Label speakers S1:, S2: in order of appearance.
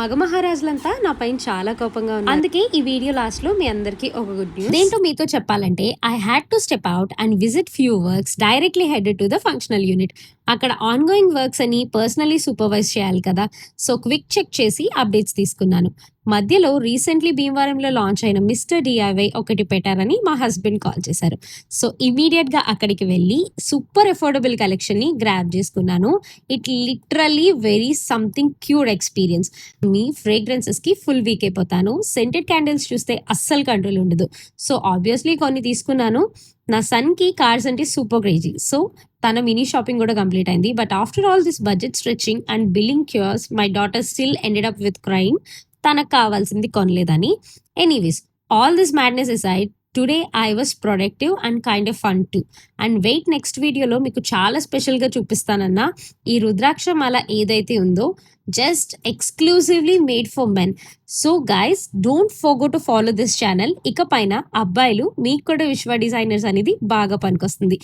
S1: మగమహారాజులంతా నా పైన చాలా కోపంగా ఉన్నారు. అందుకే ఈ వీడియో లాస్ట్ లో మీ అందరికి ఒక గుడ్ న్యూస్. దేంతో మీతో చెప్పాలంటే I had to step out and visit few works directly headed to the functional unit. అక్కడ ఆన్ గోయింగ్ వర్క్స్ అని పర్సనలీ సూపర్వైజ్ చేయాలి కదా, సో క్విక్ చెక్ చేసి అప్డేట్స్ తీసుకున్నాను. మధ్యలో రీసెంట్లీ భీమవరంలో లాంచ్ అయిన మిస్టర్ డిఐవై ఒకటి పెట్టారని మా హస్బెండ్ కాల్ చేశారు. సో ఇమీడియట్ గా అక్కడికి వెళ్ళి సూపర్ అఫోర్డబుల్ కలెక్షన్ ని గ్రాబ్ చేసుకున్నాను. It literally very something cued experience. మీ ఫ్రేగ్రెన్సెస్ కి ఫుల్ వీక్ అయిపోతాను. సెంటెడ్ క్యాండిల్స్ చూస్తే అస్సలు కంట్రోల్ ఉండదు. సో ఆబ్వియస్లీ కొన్ని తీసుకున్నాను. నా సన్ కి కార్స్ అంటే సూపర్ క్రేజీ, సో తన మినీ షాపింగ్ కూడా కంప్లీట్ అయింది. But after all this budget stretching and billing queues my daughter still ended up with crime తనకు కావాల్సింది కొనలేదని. Anyways, all this madness aside, today I was productive and kind of fun too. And wait, next వీడియోలో మీకు చాలా స్పెషల్గా చూపిస్తానన్నా ఈ రుద్రాక్ష మాల ఏదైతే ఉందో just exclusively made for men. So guys, don't forget to follow this channel. ఇకపైన అబ్బాయిలు మీకు కూడా విశ్వ డిజైనర్స్ అనేది బాగా పనికొస్తుంది.